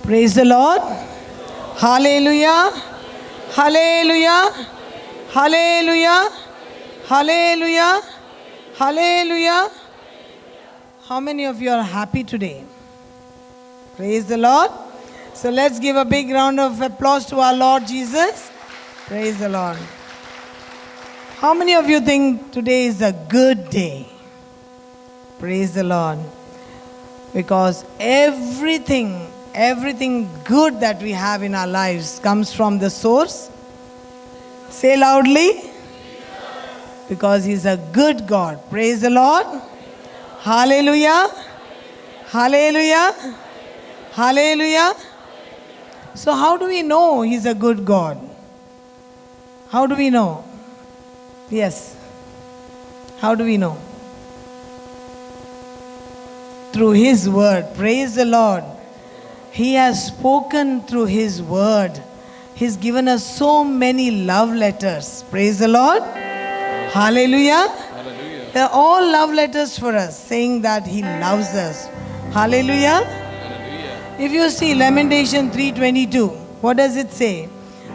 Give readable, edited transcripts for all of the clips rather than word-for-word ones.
Praise the Lord. Hallelujah. Hallelujah. Hallelujah. Hallelujah. Hallelujah. How many of you are happy today? Praise the Lord. So let's give a big round of applause to our Lord Jesus. Praise the Lord. How many of you think today is a good day? Praise the Lord. Because everything good that we have in our lives comes from the source. Say loudly. Because He's a good God. Praise the Lord. Hallelujah. Hallelujah. Hallelujah. So how do we know He's a good God? How do we know? Yes. How do we know? Through His word. Praise the Lord. He has spoken through His word. He's given us so many love letters. Praise the Lord. Hallelujah. Hallelujah. They're all love letters for us, saying that He loves us. Hallelujah. Hallelujah. If you see Lamentation 3:22, what does it say?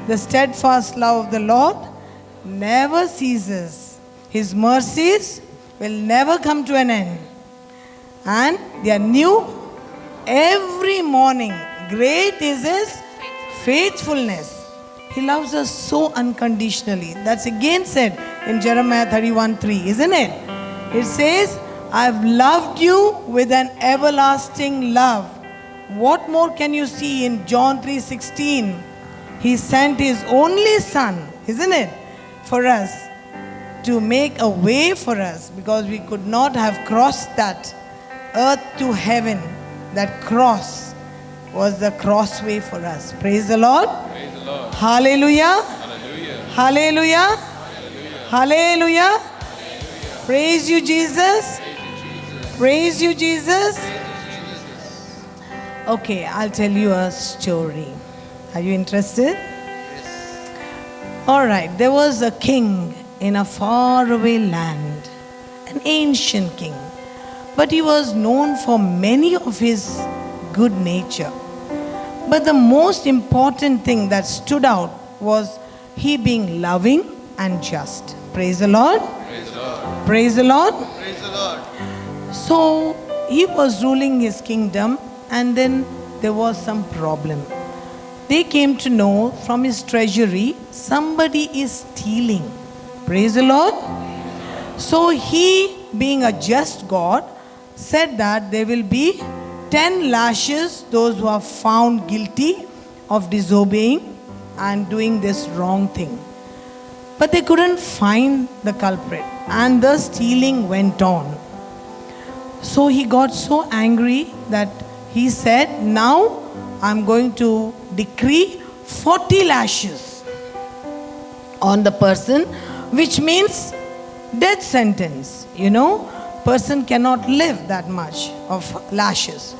The steadfast love of the Lord never ceases. His mercies will never come to an end. And they are new every morning. Great is His faithfulness. He loves us so unconditionally. That's again said in Jeremiah 31:3, isn't it? It says, I've loved you with an everlasting love. What more can you see in John 3:16? He sent His only Son, isn't it, for us to make a way for us, because we could not have crossed that earth to heaven. That cross was the crossway for us. Praise the Lord. Praise the Lord. Hallelujah. Hallelujah. Hallelujah. Hallelujah. Praise you, Jesus. Praise you, Jesus. Okay, I'll tell you a story. Are you interested? All right, there was a king in a faraway land, an ancient king. But he was known for many of his good nature. But the most important thing that stood out was he being loving and just. Praise the Lord. Praise the Lord. Praise the Lord. Praise the Lord. So he was ruling his kingdom, and then there was some problem. They came to know from his treasury somebody is stealing. Praise the Lord. So he, being a just God, said that there will be 10 lashes those who are found guilty of disobeying and doing this wrong thing. But they couldn't find the culprit, and the stealing went on. So he got so angry that he said, now I'm going to decree 40 lashes on the person, which means death sentence. You know, person cannot live that much of lashes.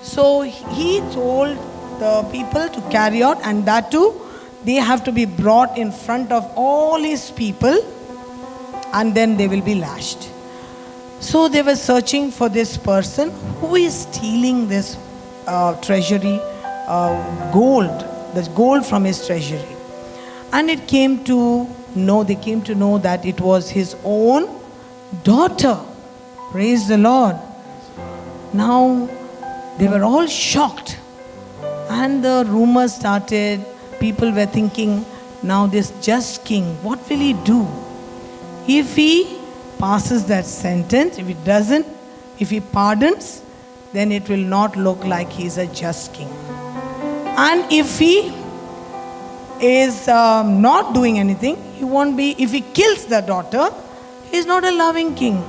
So he told the people to carry out, and that too, they have to be brought in front of all his people, and then they will be lashed. So they were searching for this person who is stealing this treasury gold, the gold from his treasury. And they came to know that it was his own daughter. Praise the Lord. Now they were all shocked, and the rumors started. People were thinking, now this just king, what will he do? If he passes that sentence, if he doesn't, if he pardons, then it will not look like he's a just king. And if he is not doing anything, he won't be, if he kills the daughter, he's not a loving king.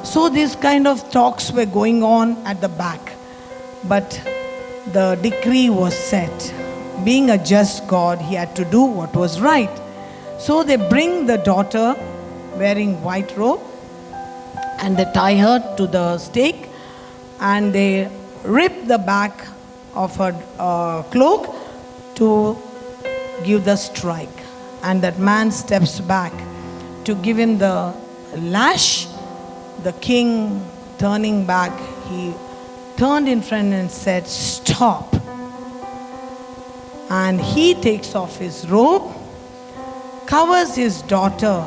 So these kind of talks were going on at the back. But the decree was set. Being a just God, he had to do what was right. So they bring the daughter wearing white robe, and they tie her to the stake, and they rip the back of her cloak to give the strike. And that man steps back to give him the lash. The king, turning back, he turned in front and said, stop. And he takes off his robe, covers his daughter,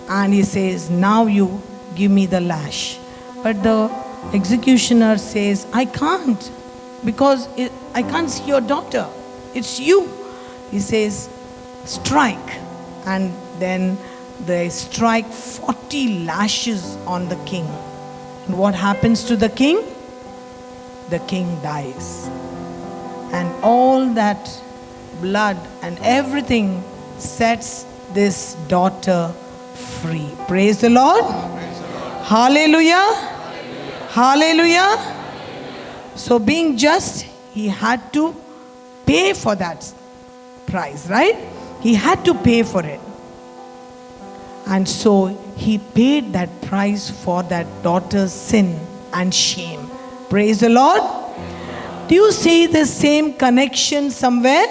and he says, now you give me the lash. But the executioner says, I can't, because I can't see your daughter. It's you. He says, strike. And then they strike 40 lashes on the king. And what happens to the king? The king dies. And all that blood and everything sets this daughter free. Praise the Lord. Hallelujah. Hallelujah. So being just, he had to pay for that price, right? He had to pay for it. And so he paid that price for that daughter's sin and shame. Praise the Lord. Do you see the same connection somewhere?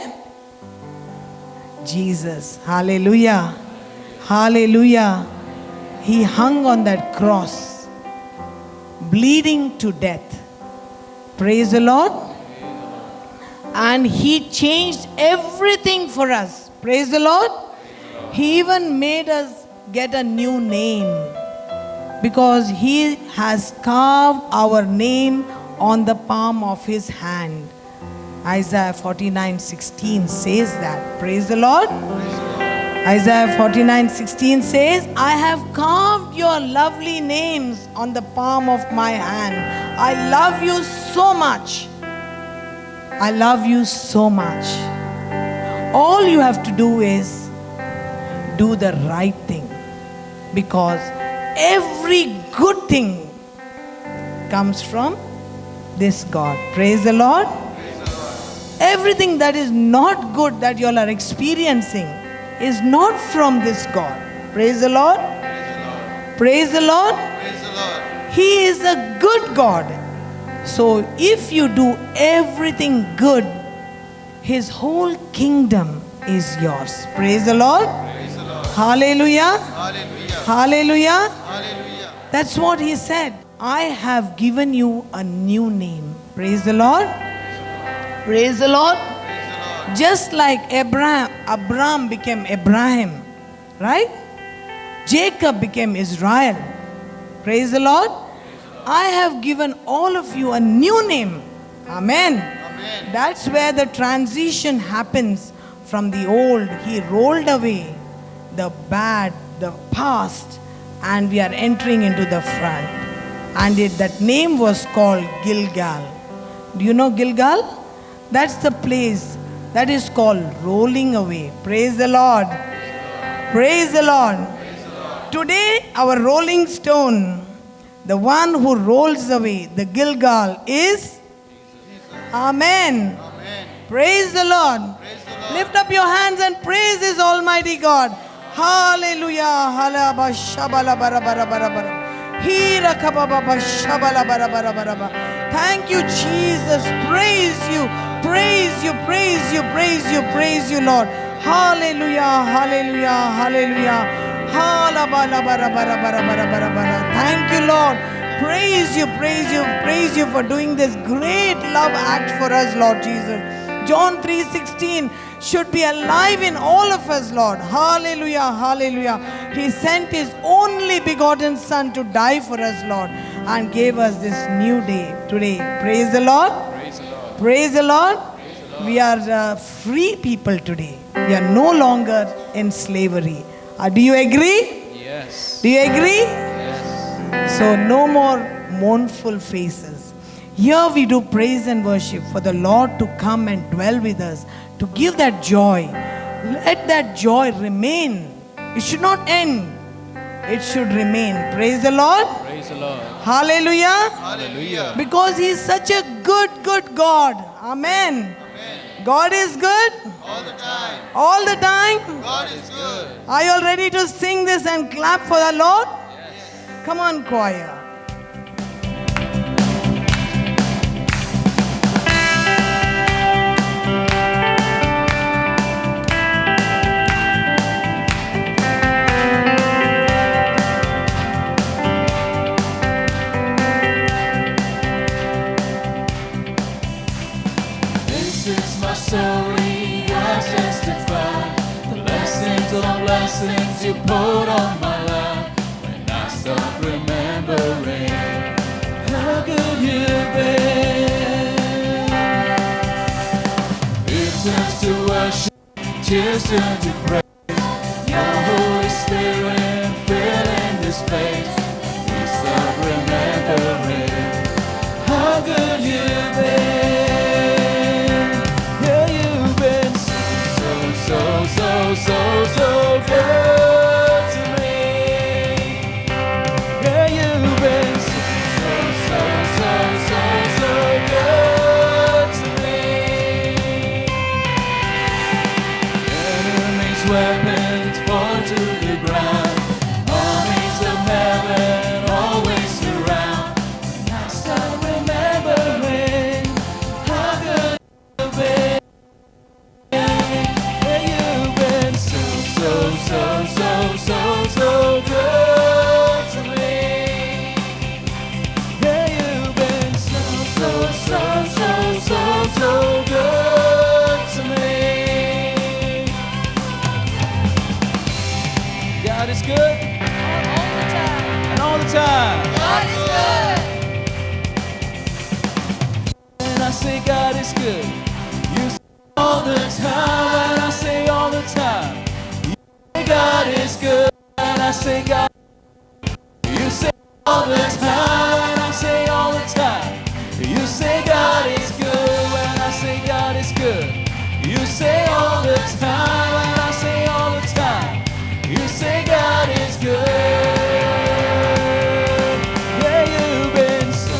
Jesus. Hallelujah. Hallelujah. He hung on that cross, bleeding to death. Praise the Lord. And he changed everything for us. Praise the Lord. He even made us get a new name, because he has carved our name on the palm of his hand. Isaiah 49:16 says that. Praise the Lord. Isaiah 49:16 says, I have carved your lovely names on the palm of my hand. I love you so much. I love you so much. All you have to do is do the right thing, because every good thing comes from this God. Praise the Lord. Everything that is not good that you all are experiencing is not from this God. Praise the Lord. Praise the Lord. Praise the Lord. He is a good God. So if you do everything good, his whole kingdom is yours. Praise the Lord. Praise the Lord. Hallelujah. Hallelujah. Hallelujah. Hallelujah. That's what he said. I have given you a new name. Praise the Lord. Praise the Lord. Praise the Lord. Just like Abraham became Abraham, right? Jacob became Israel. Praise the Lord. I have given all of you a new name. Amen. Amen. That's where the transition happens from the old. He rolled away the bad, the past, and we are entering into the front. And that name was called Gilgal. Do you know Gilgal? That's the place that is called rolling away. Praise the Lord. Praise the Lord. Today, our rolling stone, the one who rolls away, the Gilgal, is Amen. Amen. Praise the Lord. Praise the Lord. Lift up your hands and praise His Almighty God. Hallelujah. Halaba shabala bara bara bara bara. Hira kababa shabala bara bara bara bara. Thank you, Jesus. Praise you. Praise you. Praise you. Praise you. Praise you, Lord. Hallelujah. Hallelujah. Hallelujah. Halabala bara bara bara bara bara bara. Thank you, Lord. Praise you, praise you, praise you for doing this great love act for us, Lord Jesus. John 3:16 should be alive in all of us, Lord. Hallelujah, hallelujah. He sent His only begotten Son to die for us, Lord, and gave us this new day today. Praise the Lord. Praise the Lord. Praise the Lord. We are free people today. We are no longer in slavery. Do you agree? Yes. Do you agree? Yes. So no more mournful faces. Here we do praise and worship for the Lord to come and dwell with us, to give that joy. Let that joy remain. It should not end. It should remain. Praise the Lord. Praise the Lord. Hallelujah. Hallelujah. Because He is such a good, good God. Amen. Amen. God is good All the time. all the time. God is good. Are you all ready to sing this and clap for the Lord? Yes. Come on, choir. This is my my story, I testify. The blessings on blessings you poured on my life. When I start remembering how good you've been. It turns to worship, tears turn to praise. Your Holy Spirit filling this place. We start remembering how good you've been. Yeah, you've been so good to me. Yeah, you've been so good to me. Enemies' weapons fall to the ground. Armies of heaven always surround. And I start remembering how good you've been. Yeah, you've been so good to me. Yeah, you've been so good to me. God is good. And all the time. God is good. And I say God is good. You say all the time. And I say all the time. You say God is good. And I say God. You say all the time. And I say all the time. You say God is good. And I say God is good. You say all the time. And I say all the time. You say God is good. Yeah, you've been so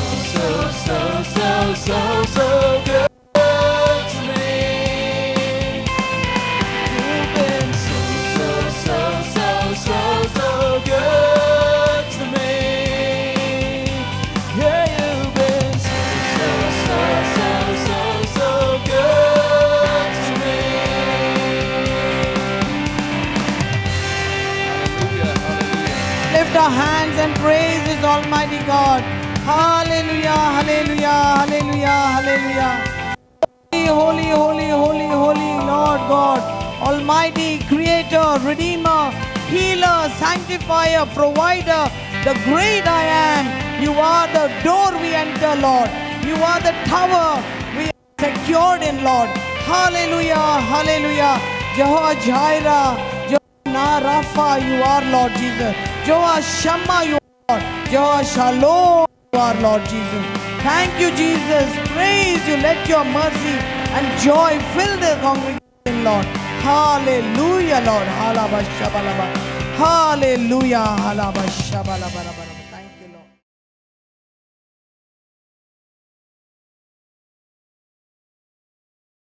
good to me. You've been so good to me. Yeah, you've been so good to me. Hallelujah, hallelujah. Lift our hands and praise His Almighty God. Hallelujah, hallelujah, hallelujah, hallelujah. Holy, holy, holy, holy Lord God, Almighty Creator, Redeemer, Healer, Sanctifier, Provider, the great I am. You are the door we enter, Lord. You are the tower we are secured in, Lord. Hallelujah, hallelujah. Jehovah Jireh, Jehovah Rapha, you are, Lord Jesus. Jehovah Shammah, you are, Lord. Jehovah Shalom, you are, Lord Jesus. Thank you, Jesus. Praise you. Let your mercy and joy fill the congregation, Lord. Hallelujah, Lord. Hallelujah. Hallelujah.